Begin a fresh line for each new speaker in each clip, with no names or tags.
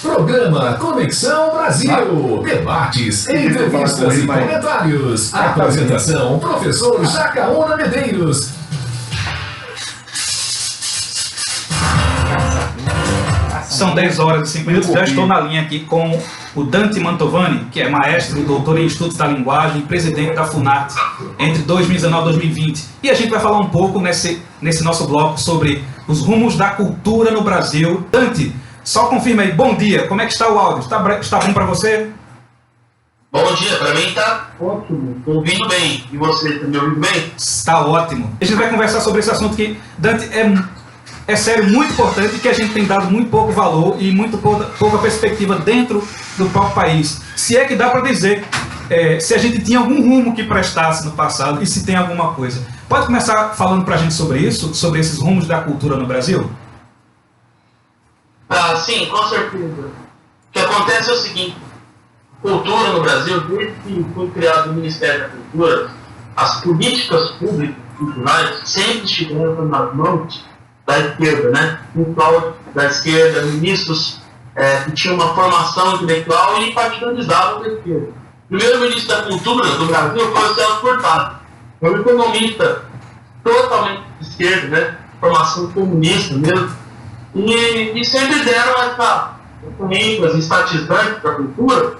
Programa Conexão Brasil. Debates, entrevistas e comentários. Apresentação, professor Jacaúna Medeiros.
São 10 horas e 5 minutos, já estou na linha aqui com o Dante Mantovani, que é maestro, doutor em estudos da linguagem, presidente da Funarte entre 2019 e 2020. E a gente vai falar um pouco nesse nosso bloco sobre os rumos da cultura no Brasil. Dante, só confirma aí, bom dia, como é que está o áudio? Está bom para você?
Bom dia, para mim está ótimo, estou ouvindo bem. E você, está me ouvindo bem?
Está ótimo. A gente vai conversar sobre esse assunto que, Dante, é sério, muito importante, que a gente tem dado muito pouco valor e muito pouca perspectiva dentro do próprio país. Se é que dá para dizer se a gente tinha algum rumo que prestasse no passado e se tem alguma coisa. Pode começar falando para a gente sobre isso, sobre esses rumos da cultura no Brasil?
Ah, sim, com certeza. O que acontece é o seguinte: cultura no Brasil, desde que foi criado o Ministério da Cultura, as políticas públicas culturais sempre estiveram nas mãos da esquerda, né? Um tal da esquerda, ministros que tinham uma formação intelectual e partidarizavam da esquerda. O primeiro ministro da Cultura do Brasil foi o Celso Furtado, um economista totalmente de esquerda, né? Formação comunista mesmo. E sempre deram essa ênfase estatizante para a cultura.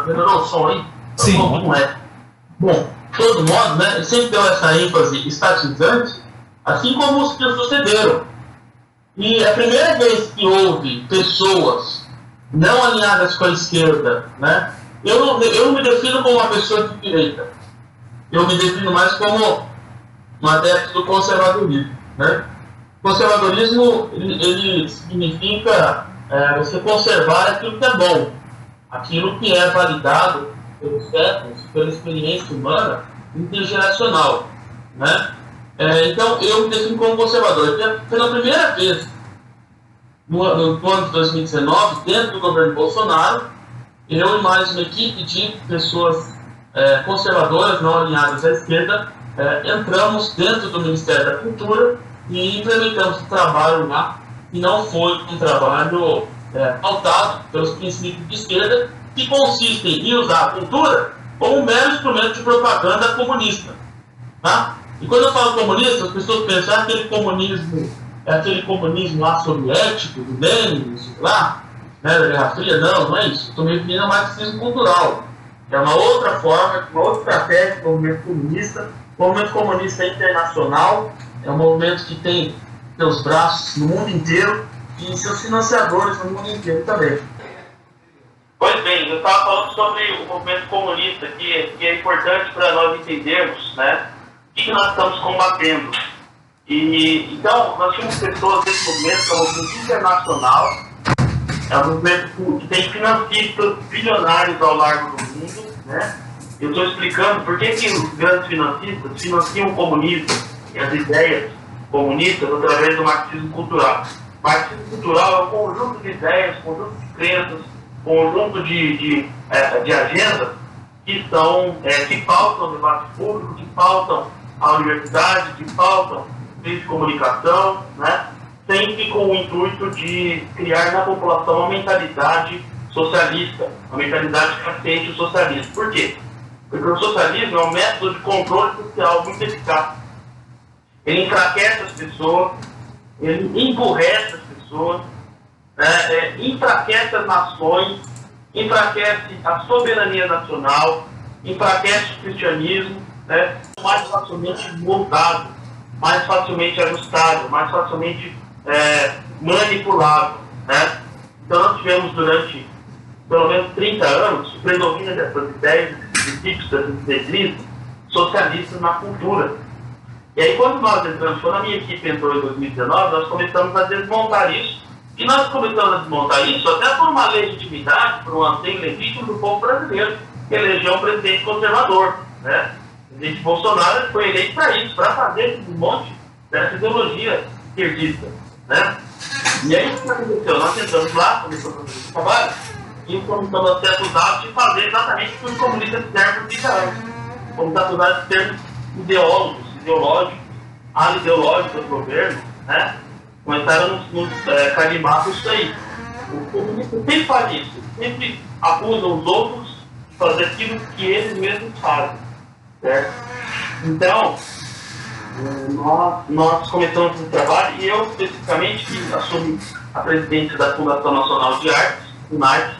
Melhorou o som aí?
Sim.
Não é. Bom, de todo modo, né, sempre deu essa ênfase estatizante, assim como os que sucederam. E a primeira vez que houve pessoas não alinhadas com a esquerda, né, eu não me defino como uma pessoa de direita, eu me defino mais como um adepto do conservadorismo, né? O conservadorismo, ele significa você conservar aquilo que é bom, aquilo que é validado pelos séculos, pela experiência humana intergeracional, né? Então, eu me defino como conservador. Pela primeira vez, no ano de 2019, dentro do governo Bolsonaro, eu e mais uma equipe de pessoas conservadoras, não alinhadas à esquerda, entramos dentro do Ministério da Cultura e implementamos um trabalho lá, que não foi um trabalho pautado pelos princípios de esquerda, que consistem em usar a cultura como um mero instrumento de propaganda comunista. Tá? E quando eu falo comunista, as pessoas pensam aquele comunismo lá soviético, do Lenin, lá, né, da Guerra Fria. Não é isso. Estou me referindo ao marxismo cultural. É uma outra forma, uma outra estratégia do movimento comunista. O movimento comunista internacional é um movimento que tem seus braços no mundo inteiro e seus financiadores no mundo inteiro também. Pois bem, eu estava falando sobre o movimento comunista, que é importante para nós entendermos, né, o que nós estamos combatendo. E, então, nós tínhamos pessoas desse movimento, que é um movimento internacional, é um movimento que tem financistas bilionários ao largo do mundo, né? Eu estou explicando por que os grandes financistas financiam o comunismo e as ideias comunistas através do marxismo cultural. O marxismo cultural é um conjunto de ideias, conjunto de crenças, conjunto de agendas que pautam o debate público, que pautam a universidade, que pautam meios de comunicação, né? Sempre com o intuito de criar na população uma mentalidade socialista, uma mentalidade que aceite o socialismo. Por quê? Porque o socialismo é um método de controle social muito eficaz. Ele enfraquece as pessoas, ele emburrece as pessoas, enfraquece as nações, enfraquece a soberania nacional, enfraquece o cristianismo, né? Mais facilmente moldado, mais facilmente ajustado, mais facilmente manipulado, né? Então nós tivemos durante pelo menos 30 anos o predomínio dessas ideias, desses princípios, dessas diretrizes socialistas na cultura. E aí quando a minha equipe entrou em 2019, nós começamos a desmontar isso. E nós começamos a desmontar isso até por uma legitimidade, por um anseio legítimo do povo brasileiro, que elegeu um presidente conservador, né? O presidente Bolsonaro foi eleito para isso, para fazer um monte dessa ideologia esquerdista, né? E aí o que aconteceu? Nós entramos lá, começamos a fazer esse trabalho, e começamos a ser acusados de fazer exatamente o que os comunistas fizeram por 30 anos. Fomos acusados de ser ideológicos, alideológicos do governo, né? começaram a nos carimbar com isso aí. O comunista sempre faz isso, sempre acusam os outros de fazer aquilo que eles mesmos fazem, certo? Então, nós começamos esse trabalho e eu, especificamente, que assumi a presidência da Fundação Nacional de Artes, FUNARTE,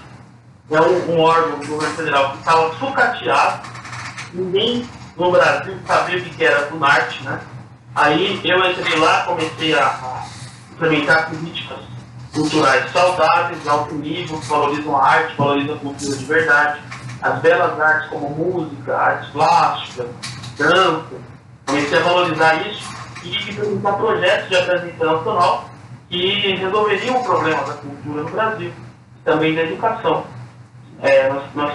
é um órgão do governo federal que estava sucateado, ninguém no Brasil sabia o que era FUNARTE, né? Aí eu entrei lá, comecei a implementar políticas culturais saudáveis, de alto nível, que valorizam a arte, valorizam a cultura de verdade, as belas artes como música, artes plásticas, dança. Comecei a valorizar isso e implementar projetos de abrangência nacional que resolveriam o problema da cultura no Brasil e também da educação. Nós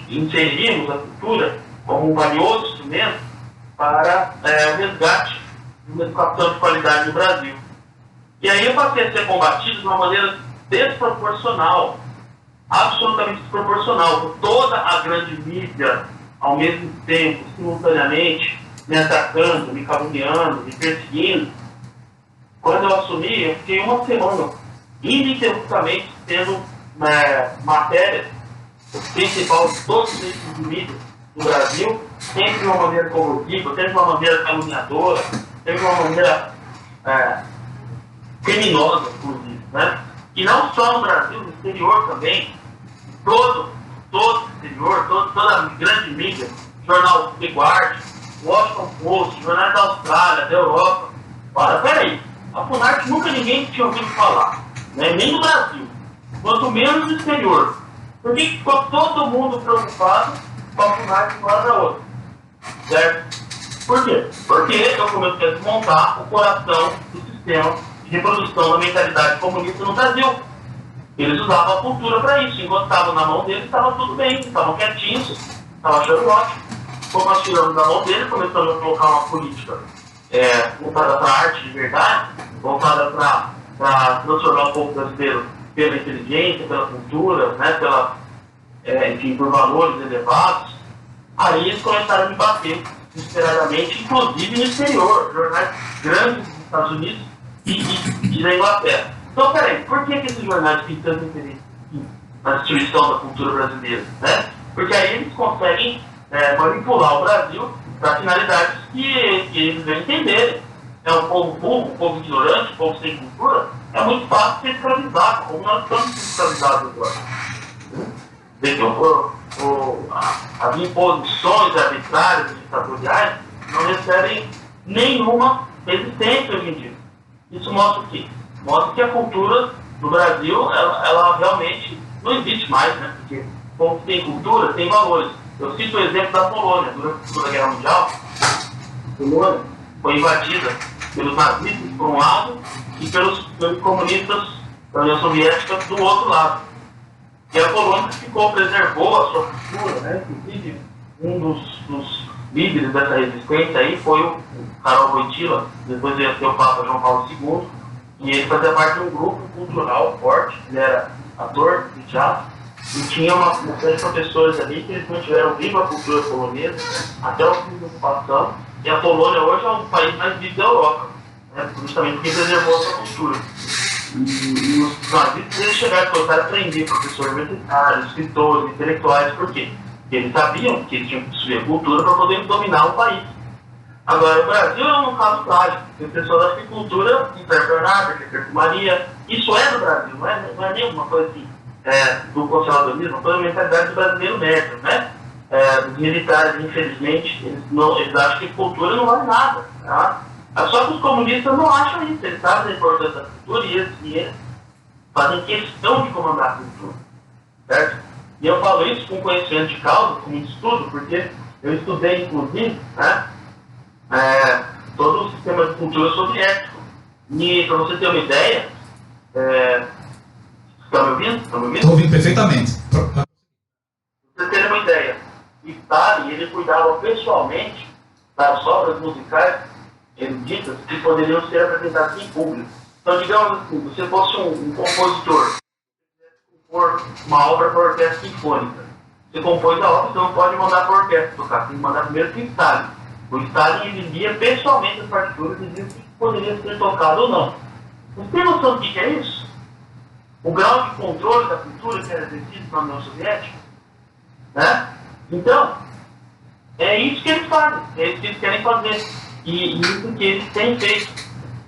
inserimos a cultura como um valioso instrumento para o resgate de uma educação de qualidade no Brasil. E aí eu passei a ser combatido de uma maneira desproporcional, absolutamente desproporcional, por toda a grande mídia, ao mesmo tempo, simultaneamente, me atacando, me caluniando, me perseguindo. Quando eu assumi, eu fiquei uma semana ininterruptamente tendo matérias, o principal de todos os veículos de mídia do Brasil, sempre de uma maneira corrosiva, sempre de uma maneira caluniadora, sempre de uma maneira criminosa, inclusive, né? E não só no Brasil, no exterior também, todo o exterior, toda a grande mídia, jornal The Guardian, Washington Post, jornais da Austrália, da Europa. Olha, peraí, a FUNARTE nunca ninguém tinha ouvido falar, né? Nem no Brasil, quanto menos no exterior. Por que ficou todo mundo preocupado com a FUNARTE de uma hora da outra? Certo? Por quê? Porque eu comecei a desmontar o coração do sistema de reprodução da mentalidade comunista no Brasil. Eles usavam a cultura para isso. Enquanto estava na mão deles, estava tudo bem, estavam quietinhos, estavam achando ótimo. Como nós tiramos da mão deles, começamos a colocar uma política voltada para a arte de verdade, voltada para transformar o povo brasileiro pela inteligência, pela cultura, né, enfim, por valores elevados. Aí eles começaram a me bater desesperadamente, inclusive no exterior, jornais grandes dos Estados Unidos e da Inglaterra. Então, peraí, por que esses jornais têm tanto interesse na destruição da cultura brasileira? Né? Porque aí eles conseguem manipular o Brasil para finalidades que eles não entenderem. É um povo burro, um povo ignorante, um povo sem cultura, é muito fácil ser escravizado, como nós estamos escravizados agora. As imposições arbitrárias e ditatoriais não recebem nenhuma resistência hoje em dia. Isso mostra o quê? Mostra que a cultura no Brasil, ela realmente não existe mais, né? Porque o povo que tem cultura tem valores. Eu cito o exemplo da Polônia. Durante a Segunda Guerra Mundial, a Polônia foi invadida pelos nazistas por um lado e pelos comunistas da União Soviética do outro lado. E a Polônia preservou a sua cultura, né? Inclusive, um dos líderes dessa resistência aí foi o Karol Wojtyła, depois veio ser o Papa João Paulo II, e ele fazia parte de um grupo cultural forte, ele era ator de teatro, e tinha uma série de professores ali que eles mantiveram viva a cultura polonesa até o fim da ocupação, e a Polônia hoje é um país mais vivo da Europa, né? Justamente porque preservou a sua cultura. E os nazistas eles chegaram a começar a prender professores universitários, escritores, intelectuais, por quê? Porque eles sabiam que eles tinham que destruir a cultura para poder dominar o país. Agora, o Brasil é um caso trágico, porque as pessoas acham que cultura serve para nada, que é perfumaria. Isso é do Brasil, não é nenhuma coisa assim, do conservadorismo, toda a mentalidade do brasileiro médio, né? Dos militares, infelizmente, eles acham que cultura não vale nada. Tá? Só que os comunistas não acham isso, eles sabem a importância da cultura e eles fazem questão de comandar a cultura, certo? E eu falo isso com conhecimento de causa, com estudo, porque eu estudei, inclusive, né, todo o sistema de cultura soviético. E, para você ter uma ideia, está me ouvindo?
Estou ouvindo perfeitamente.
Para você ter uma ideia, Stalin, ele cuidava pessoalmente das obras musicais eruditas que poderiam ser apresentadas em público. Então, digamos assim, se você fosse um compositor, compor uma obra para orquestra sinfônica, você compôs a obra, você não pode mandar para a orquestra tocar, tem que mandar primeiro para o Stalin. O Stalin lia pessoalmente as partituras e dizia que poderia ser tocado ou não. Você tem noção do que é isso? O grau de controle da cultura que era exercido na União Soviética? Né? Então, é isso que eles fazem, é isso que eles querem fazer. E isso que eles têm feito.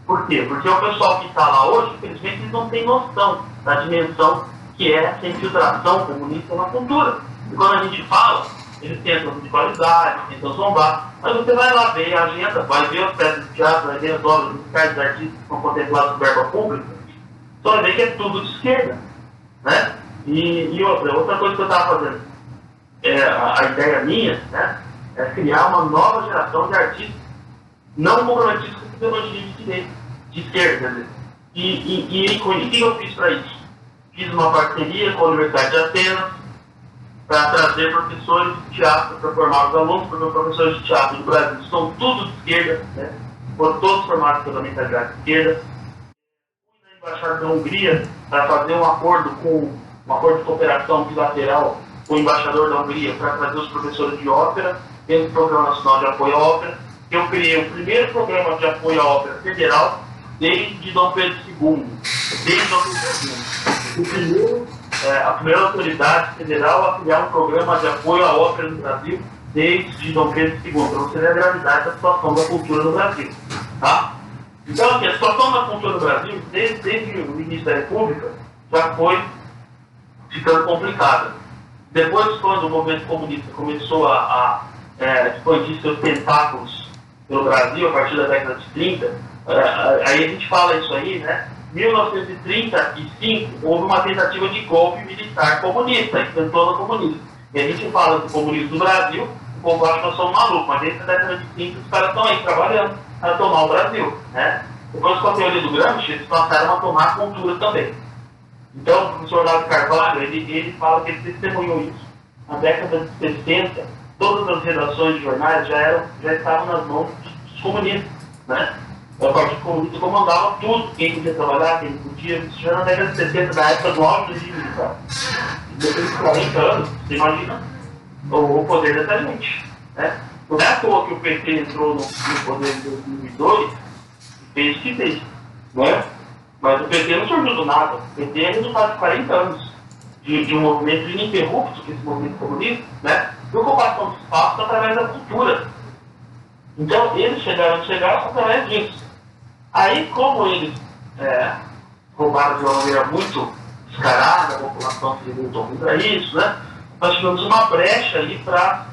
Por quê? Porque o pessoal que está lá hoje, infelizmente, eles não têm noção da dimensão que é essa infiltração comunista na cultura. E quando a gente fala, eles tentam de qualidade, tentam zombar, mas você vai lá ver a agenda, vai ver as peças de teatro, vai ver as obras musicais dos artistas que são contemplados com verba pública, só vai ver que é tudo de esquerda. Né? E outra coisa que eu estava fazendo, a ideia minha, né, é criar uma nova geração de artistas não comprometidos com a ideologia de direita, de esquerda, quer dizer. E o que eu fiz para isso? Fiz uma parceria com a Universidade de Atenas para trazer professores de teatro para formar os alunos, porque os professores de teatro do Brasil são tudo de esquerda, né? Foram todos formados pela mentalidade de esquerda. Fui na Embaixada da Hungria para fazer um acordo de cooperação bilateral com o embaixador da Hungria para trazer os professores de ópera dentro do Programa Nacional de Apoio à Ópera. Eu criei o primeiro programa de apoio à ópera federal desde Dom Pedro II. Desde Dom Pedro II. A primeira autoridade federal a criar um programa de apoio à ópera no Brasil desde Dom Pedro II, para você ver a gravidade da situação da cultura no Brasil. Tá? Então, aqui, a situação da cultura no Brasil, desde o início da República, já foi ficando complicada. Depois, quando o movimento comunista começou a expandir seus tentáculos pelo Brasil, a partir da década de 30, aí a gente fala isso aí, né? Em 1935, houve uma tentativa de golpe militar comunista, que tentou no comunismo. E a gente fala do comunismo do Brasil, o povo acha que nós somos malucos, mas desde a década de 30 os caras estão aí trabalhando para tomar o Brasil, né? Depois, com a teoria do Gramsci, eles passaram a tomar a cultura também. Então, o professor Olavo Carvalho, ele fala que ele testemunhou isso. Na década de 60, todas as redações de jornais já estavam nas mãos dos comunistas, né? O Partido Comunista comandava tudo, quem podia trabalhar, quem não podia, isso já na década de 60, na época do auge do regime militar. Depois de 40 anos, você imagina o poder dessa gente, né? Não é à toa que o PT entrou no poder em 2002 e fez o que fez, né? Mas o PT não surgiu do nada. O PT é resultado de 40 anos de um movimento ininterrupto, que é esse movimento comunista, né? De ocupação de espaço através da cultura. Então, eles chegaram através disso. Aí, como eles roubaram de uma maneira muito descarada, a população se revoltou contra isso, né? Nós tivemos uma brecha ali para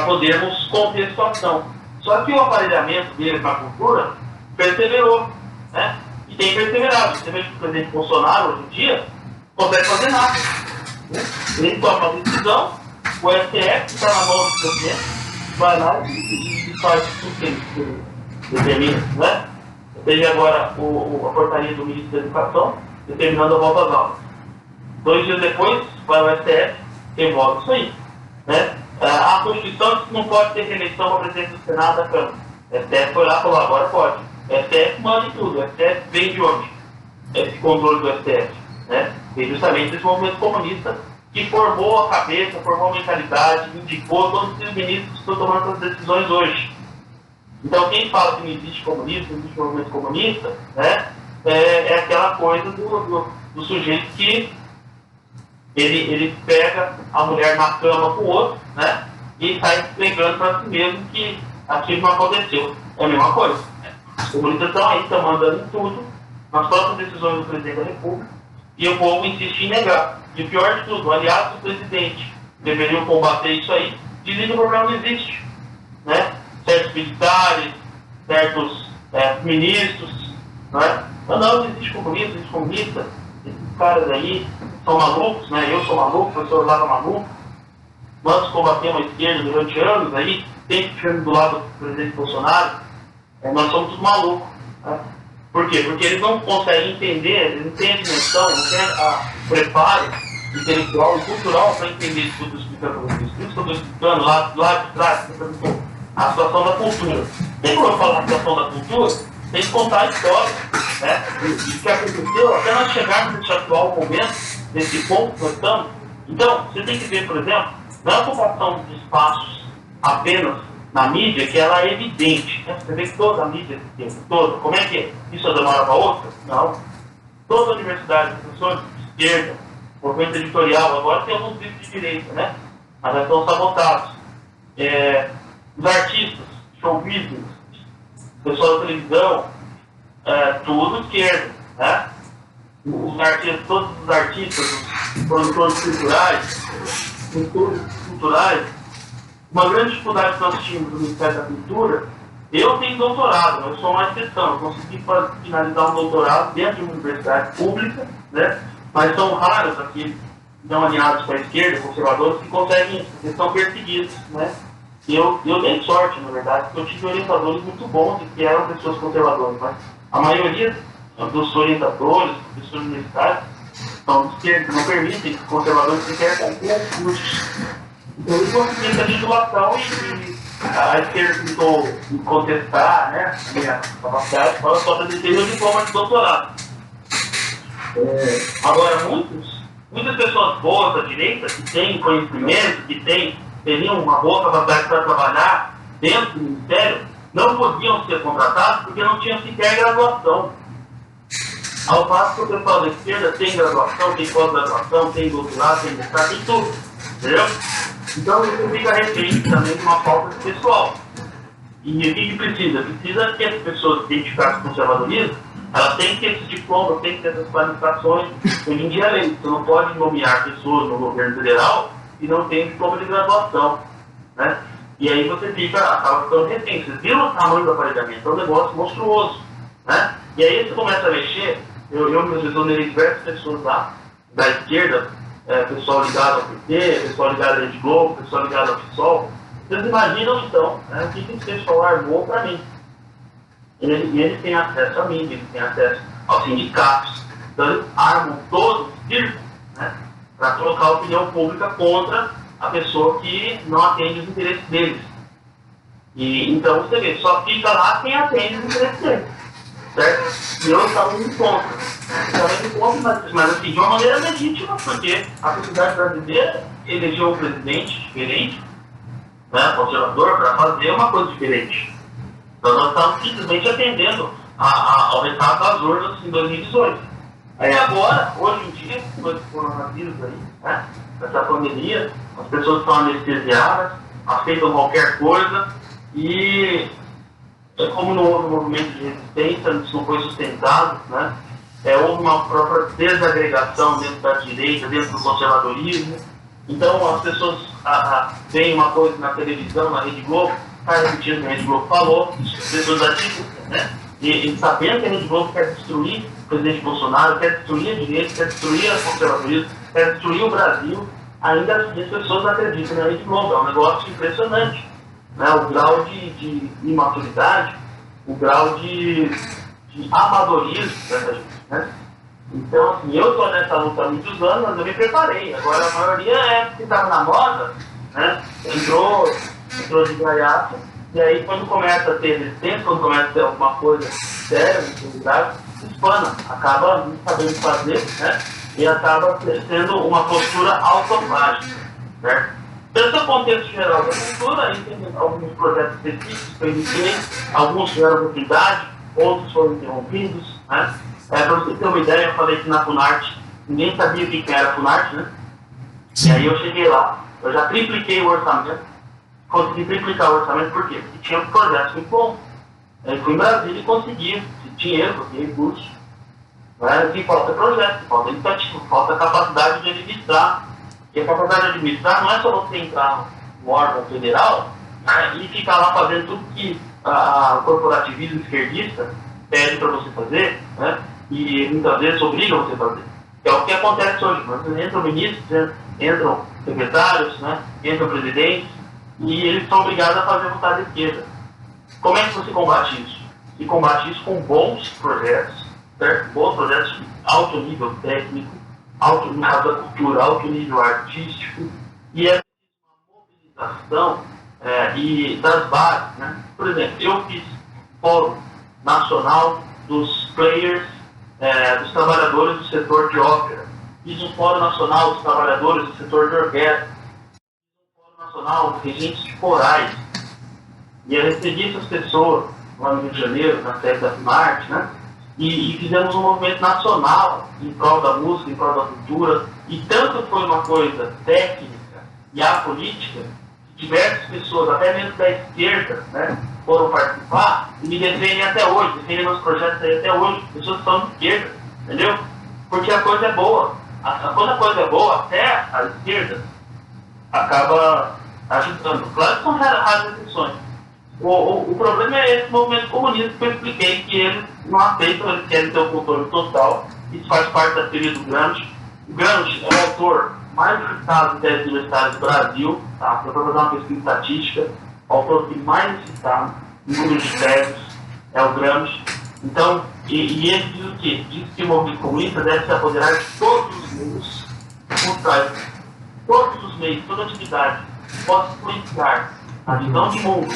podermos conter a situação. Só que o aparelhamento dele para a cultura perseverou, né? E tem perseverado. Você vê que o presidente Bolsonaro, hoje em dia, não consegue fazer nada. Né? Ele toma uma decisão, o STF, que está na mão do presidente, vai lá e faz tudo que ele determina, né? Teve agora a portaria do ministro da Educação determinando a volta às aulas. 2 dias depois, vai ao STF, revoga isso aí. Né? A Constituição diz que não pode ter reeleição para presidente do Senado da Câmara. O STF foi lá e falou, agora pode. O STF manda em tudo. O STF vem de onde? Esse controle do STF. Né? Vem justamente desse movimento comunista que formou a cabeça, formou a mentalidade, indicou todos os ministros que estão tomando essas decisões hoje. Então, quem fala que não existe comunismo, não existe movimento comunista, né, é aquela coisa do sujeito que ele pega a mulher na cama com o outro, né, e sai pregando para si mesmo que aquilo não aconteceu. É a mesma coisa. Os comunistas estão aí, estão mandando em tudo, nas próprias decisões do presidente da República, e o povo insiste em negar. E o pior de tudo, aliados do presidente deveriam combater isso aí, dizem que o problema não existe, né? Certos militares, certos ministros, né? Não existe comunismo, existe comunista. Esses caras aí são malucos, né? Eu sou maluco, o professor Olavo é maluco. Nós combatemos a esquerda durante anos aí, sempre ficando do lado do presidente Bolsonaro. Nós somos tudo malucos. Né? Por quê? Porque eles não conseguem entender, eles não têm a dimensão, não têm o preparo intelectual e cultural para entender tudo isso que eu estou explicando lá de trás, a situação da cultura. Tem como eu falar da situação da cultura, tem que contar a história, né? O que aconteceu até nós chegarmos nesse atual momento, nesse ponto que nós estamos. Então, você tem que ver, por exemplo, não é a ocupação de espaços apenas na mídia que ela é evidente. Né? Você vê que toda a mídia, toda, como é que é? Isso é de uma hora para outra? Não. Toda a universidade, professores de esquerda, movimento editorial, agora tem alguns livros de direita, né? Mas já estão sabotados. Os artistas, show business, pessoal da televisão, tudo esquerda, né? Os artistas, todos os artistas, os produtores culturais, uma grande dificuldade que nós tínhamos no Ministério da Cultura. Eu tenho doutorado, eu sou uma exceção, eu consegui finalizar um doutorado dentro de uma universidade pública, né? Mas são raros aqui, não alinhados com a esquerda, conservadores, que conseguem isso, porque são perseguidos, né? E eu dei sorte, na verdade, porque eu tive orientadores muito bons e que eram pessoas conservadoras, mas a maioria dos orientadores, professores universitários, são de esquerda, não permitem que os conservadores sequer concursos. Então eles conseguiram essa titulação e a esquerda tentou contestar, né, a minha capacidade, para só apresentar meu diploma de doutorado. Agora, muitas pessoas boas da direita, que têm conhecimento, que teriam uma boa capacidade para trabalhar dentro do Ministério, não podiam ser contratados porque não tinham sequer graduação. Ao passo que o pessoal da esquerda tem graduação, tem pós-graduação, tem doutorado, tem mestrado, tem tudo. Entendeu? Então isso fica refém também de uma falta de pessoal. E o que precisa? Precisa que as pessoas identificadas com o conservadorismo, elas têm que ter esse diploma, têm que ter essas qualificações. Hoje em dia é lei, você não pode nomear pessoas no governo federal e não tem diploma de graduação. Né? E aí você acaba ficando refém. Vocês viram o tamanho do aparelhamento? É um negócio monstruoso. Né? E aí você começa a mexer. Eu exonerei diversas pessoas lá, da esquerda, pessoal ligado ao PT, pessoal ligado à Rede Globo, pessoal ligado ao PSOL. Vocês imaginam, então, né, o que esse pessoal armou para mim? Eles têm acesso à mídia, eles têm acesso aos sindicatos. Então, eles armam todo o circo, né, para colocar a opinião pública contra a pessoa que não atende os interesses deles. E, então, você vê, só fica lá quem atende os interesses deles. Certo? E eu estava indo contra. Mas assim, de uma maneira legítima, porque a sociedade brasileira elegeu um presidente diferente, né, conservador, para fazer uma coisa diferente. Então nós estávamos simplesmente atendendo ao recado das urnas em 2018. Aí agora, hoje em dia, com esse coronavírus aí, né, essa pandemia, as pessoas estão anestesiadas, aceitam qualquer coisa e como não houve movimento de resistência, isso não foi sustentado, né? Houve uma própria desagregação dentro da direita, dentro do conservadorismo. Então as pessoas veem uma coisa na televisão, na Rede Globo, está repetindo o que a Rede Globo falou, pessoas ativas, né? E sabendo que a Rede Globo quer destruir o presidente Bolsonaro, quer destruir a direita, quer destruir o conservadorismo, quer destruir o Brasil, ainda assim as pessoas acreditam na Rede Globo. É um negócio impressionante. Né, o grau de imaturidade, o grau de amadorismo dessa gente. Né? Então, assim, eu estou nessa luta há muitos anos, mas eu me preparei. Agora, a maioria que estava na moda, né, entrou de gaiato, e aí, quando começa a ter resistência, quando começa a ter alguma coisa séria, espana, acaba não sabendo fazer, né, e acaba sendo uma postura automática. Certo? Esse é o contexto geral da cultura, aí tem alguns projetos específicos que eu iniciei, alguns tiveram oportunidade, outros foram interrompidos. Né? Para você ter uma ideia, eu falei que na Funarte, ninguém sabia o que era a Funarte, né? E aí eu cheguei lá, eu já tripliquei o orçamento, consegui triplicar o orçamento, por quê? Porque tinha projetos muito bons. Aí fui em Brasília e consegui dinheiro, consegui recursos. Né? E falta projeto, falta iniciativa, falta capacidade de administrar. E a capacidade de administrar não é só você entrar no órgão federal, né, e ficar lá fazendo tudo que o corporativismo esquerdista pede para você fazer, né, e muitas vezes obriga você a fazer. Que é o que acontece hoje. Entram ministros, entram secretários, né, entram presidentes, e eles são obrigados a fazer a vontade da esquerda. Como é que você combate isso? Se combate isso com bons projetos, certo? Bons projetos de alto nível técnico, alto nível da cultura, alto nível artístico, e é uma mobilização e das bases. Né? Por exemplo, eu fiz fórum nacional dos players, dos trabalhadores do setor de ópera, fiz um fórum nacional dos trabalhadores do setor de orquestra, fiz um fórum nacional dos regentes de corais, E eu recebi essas pessoas lá no Rio de Janeiro, na sede da Funarte, né? E fizemos um movimento nacional em prol da música, em prol da cultura, e tanto foi uma coisa técnica e apolítica, que diversas pessoas, até mesmo da esquerda, né, foram participar e me defendem até hoje, defendem meus projetos aí até hoje, pessoas que são de esquerda, entendeu? Porque a coisa é boa. Quando a coisa é boa, até a esquerda acaba ajudando. Claro que são raras exceções. O problema é esse movimento comunista que eu expliquei, que eles não aceitam, eles querem ter o controle total. Isso faz parte da teoria do Gramsci. O Gramsci é o autor mais citado em teses universitárias do Brasil, tá? Eu vou fazer uma pesquisa estatística, o autor que mais citado em número de teses é o Gramsci. Então, e ele diz o quê? Diz que o movimento comunista deve se apoderar de todos os meios culturais, todos os meios, toda atividade que possa influenciar a visão de mundo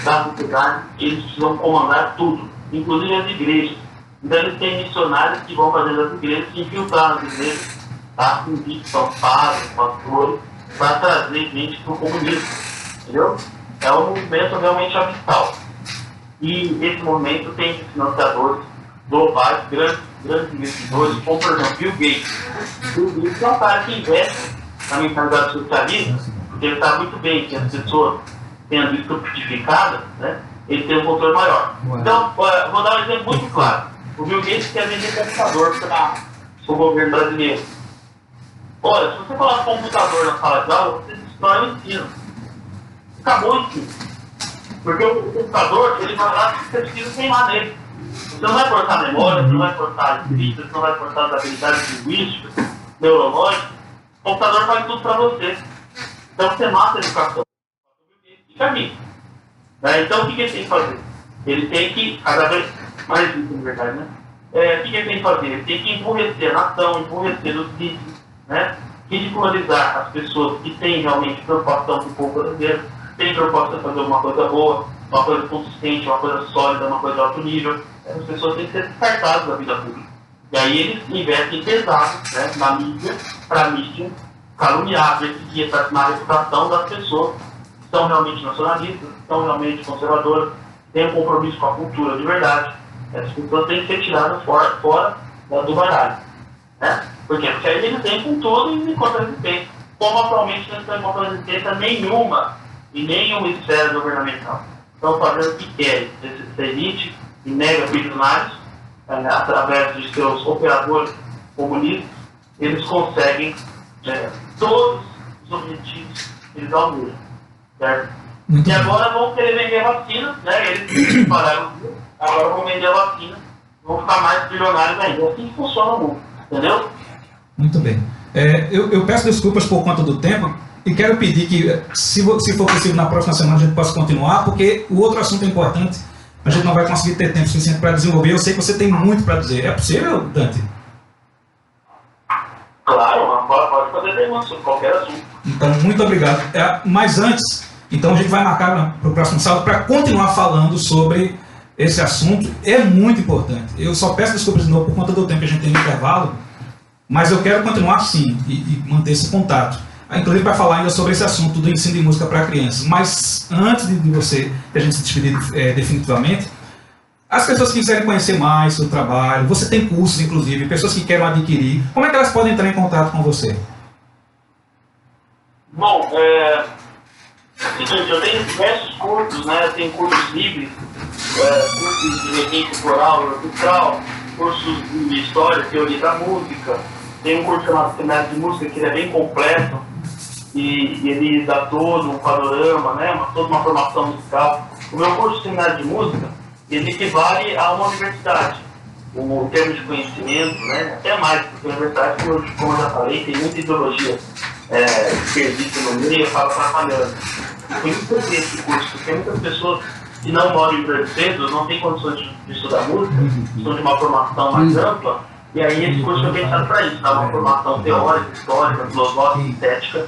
da sociedade, eles precisam comandar tudo, inclusive as igrejas. Então eles têm missionários que vão fazer as igrejas, se infiltrar nas igrejas, tá? Que são padres, pastores, para trazer gente para o comunismo, entendeu? É um movimento realmente abissal. E esse movimento tem financiadores globais, grandes investidores, como por exemplo Bill Gates. Bill Gates é um cara que investe na mentalidade socialista, porque ele está muito bem que as pessoas tendo isso frutificado, né, ele tem um controle maior. Então, vou dar um exemplo muito claro. O Bill Gates quer vender computador para o governo brasileiro. Olha, se você colocar computador na sala de aula, você destrói o ensino. Acabou o ensino. Porque o computador, ele vai lá e você precisa queimar nele. Você não vai cortar memória, você não vai cortar escrita, você não vai cortar as habilidades linguísticas, neurológicas. O computador faz tudo para você. Então você mata a educação. Caminho. Né? Então o que ele tem que fazer? Ele tem que, cada vez mais isso, na verdade, né? O que ele tem que fazer? Ele tem que empurrecer a nação, empurrecer os líderes, né? Ridicularizar as pessoas que têm realmente preocupação com o povo brasileiro, têm preocupação de fazer uma coisa boa, uma coisa consistente, uma coisa sólida, uma coisa de alto nível. Essas pessoas têm que ser descartadas da vida pública. E aí eles investem pesado, né, na mídia, para a mídia caluniar, perseguir, na reputação das pessoas são realmente nacionalistas, são realmente conservadores, têm um compromisso com a cultura de verdade. Essas pessoas têm que ser tiradas fora do baralho. Né? Por quê? Porque aí eles têm com tudo e contra resistência. Como atualmente não estão contra resistência nenhuma em nenhuma esfera governamental. Estão fazendo o que querem. Essa elite e mega bilionários, através de seus operadores comunistas, eles conseguem todos os objetivos que eles almejam. Certo? E agora vão querer vender vacina, né? Eles pararam, agora vão vender a vacina, vão ficar mais bilionários ainda. É assim que funciona o mundo, entendeu?
Muito bem. Eu peço desculpas por conta do tempo e quero pedir que, se for possível, na próxima semana a gente possa continuar, porque o outro assunto é importante, a gente não vai conseguir ter tempo suficiente para desenvolver. Eu sei que você tem muito para dizer. É possível, Dante?
Claro, pode fazer perguntas sobre qualquer assunto.
Então, muito obrigado. Mas antes, então a gente vai marcar para o próximo sábado para continuar falando sobre esse assunto. É muito importante. Eu só peço desculpas de novo por conta do tempo que a gente tem no intervalo, mas eu quero continuar sim e manter esse contato. Inclusive para falar ainda sobre esse assunto do ensino de música para crianças. Mas antes de a gente se despedir definitivamente, as pessoas que quiserem conhecer mais seu trabalho, você tem cursos inclusive, pessoas que querem adquirir, como é que elas podem entrar em contato com você?
Bom, eu tenho diversos cursos, né? Eu tenho cursos livres, cursos de registro coral e orquestral, cursos de história, teoria da música. Tem um curso chamado Seminário de Música, que ele é bem completo e ele dá todo um panorama, né? Toda uma formação musical. O meu curso de Seminário de Música, ele equivale a uma universidade. O termo de conhecimento, né? Até mais, porque a universidade, como eu já falei, tem muita ideologia esquerdista no meio, acaba atrapalhando. Por isso que eu fiz esse curso, porque muitas pessoas que não moram em grandes centros não têm condições de estudar música, precisam de uma formação mais ampla, e aí esse curso foi pensado para isso, tá? Uma formação teórica, histórica, filosófica, estética,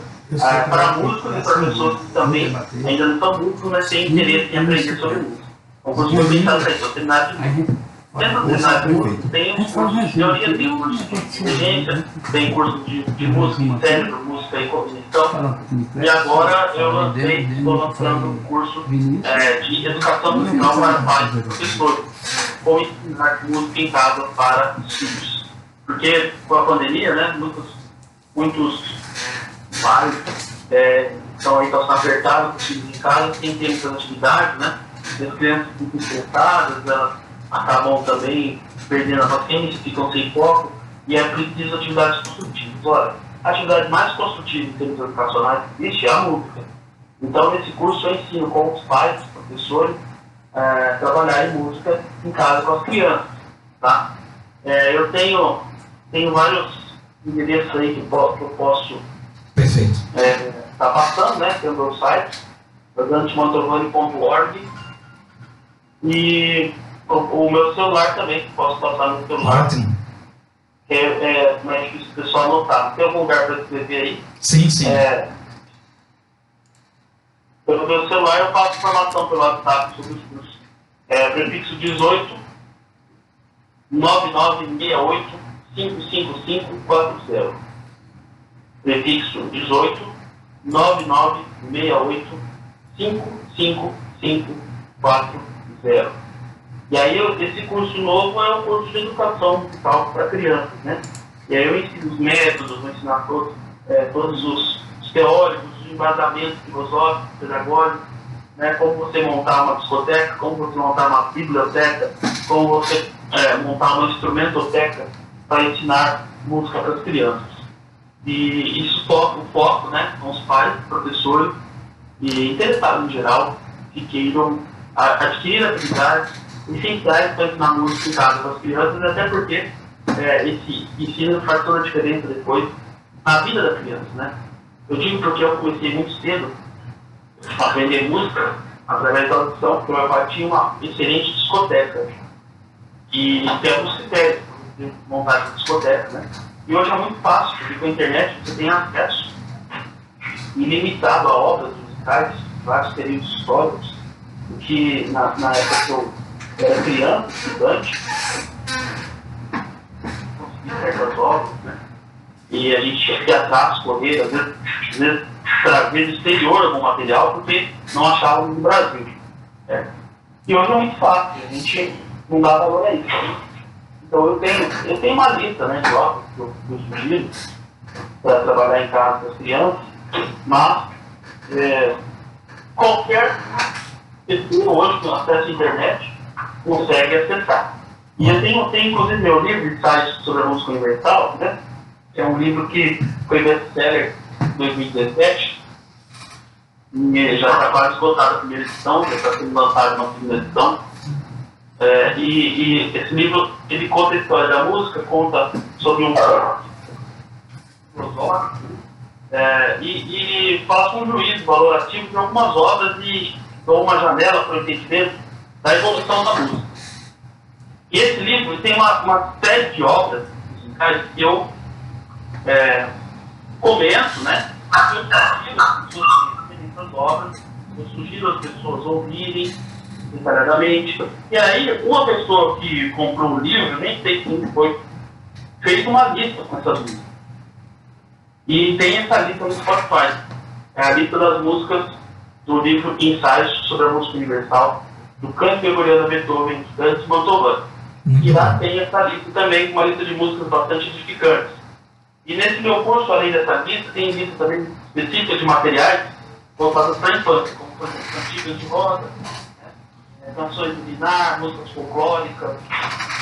para músicos e para pessoas que também ainda não são músicos, mas têm interesse em aprender sobre música. O curso foi pensado para isso, o seminário de música. Dentro do cenário tem um curso de teoria, tem curso de inteligência, tem curso de música, cérebro, música e cognição. E agora eu estou lançando um curso de educação musical para pais e professores, como ensinar música em casa para os filhos. Porque com a pandemia, né, muitos pais estão aí apertados com os filhos em casa, sem ter muitas atividades, né? As crianças ficam estressadas, elas acabam também perdendo a paciência, ficam sem foco, e é preciso atividades construtivas. Olha, a atividade mais construtiva em termos educacionais que existe é a música. Então, nesse curso eu ensino com os pais, os professores, trabalhar em música em casa com as crianças, tá? Eu tenho vários endereços aí que eu posso tá passando, né? Tem o meu site, dantemantovani.org, e o meu celular também, que posso passar no celular.
Ótimo.
Não é difícil o pessoal anotar. Tem algum lugar para escrever aí?
Sim, sim.
Pelo meu celular eu passo informação pelo WhatsApp sobre os cursos. Prefixo 18 9968 55540. Prefixo 18 9968 55540. E aí, esse curso novo é um curso de educação musical para crianças, né? E aí eu ensino os métodos, vou ensinar todos os teóricos, os embasamentos filosóficos, pedagógicos, né? Como você montar uma discoteca, como você montar uma biblioteca, como você montar uma instrumentoteca para ensinar música para as crianças. E isso o foco, né? Com os pais, professores e interessados em geral, que queiram adquirir habilidades essenciais para ensinar música em casa para as crianças, até porque esse ensino faz toda a diferença depois na vida da criança, né? Eu digo porque eu comecei muito cedo a aprender música através da audição, porque meu pai tinha uma excelente discoteca e tem alguns critérios para você montar essa discoteca, né? E hoje é muito fácil, porque com a internet você tem acesso ilimitado a obras musicais, vários períodos históricos, que na época que eu era criança, estudante, consegui certas obras, né? E a gente tinha que ir atrás, correr, às vezes trazer do exterior algum material, porque não achávamos no Brasil. E hoje é muito fácil, a gente não dá valor a isso. Então eu tenho uma lista, né, de obras que eu sugiro para trabalhar em casa com as crianças, mas qualquer pessoa hoje com acesso à internet consegue acessar. E eu tenho inclusive meu livro de ensaios sobre a música universal, né? Que é um livro que foi best-seller em 2017, e já está quase esgotado a primeira edição, já está sendo lançado uma segunda edição. E esse livro, ele conta a história da música, conta sobre um filosófico, e faz um juízo valorativo de algumas obras e dou uma janela para o entendimento da evolução da música. E esse livro tem uma série de obras musicais que eu comento, né? Eu sugiro as pessoas ouvirem detalhadamente. E aí, uma pessoa que comprou o livro, nem sei quem foi, fez uma lista com essas músicas. E tem essa lista no Spotify. É a lista das músicas do livro Ensaios sobre a Música Universal, do Canto Gregoriano Beethoven, Dante Mantovani. E lá tem essa lista também, com uma lista de músicas bastante edificantes. E nesse meu curso, além dessa lista, tem lista também específica de materiais voltados para a infância, como por exemplo, cantigas de roda, canções de linar, músicas folclóricas,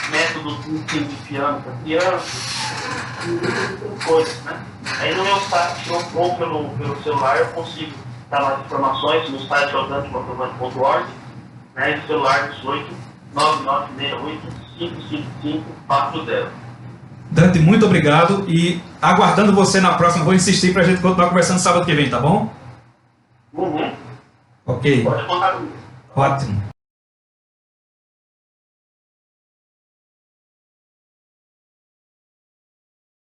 métodos de ensino de piano para crianças, e outras coisas, né? Aí no meu site, ou pelo celular, eu consigo dar mais informações. No site é o dantemantovani.org, né? E no celular 18 9968 55540.
Dante, muito obrigado e aguardando você na próxima. Vou insistir para a gente continuar conversando sábado que vem, tá bom?
Uhum.
Ok.
Pode contar comigo.
Ótimo.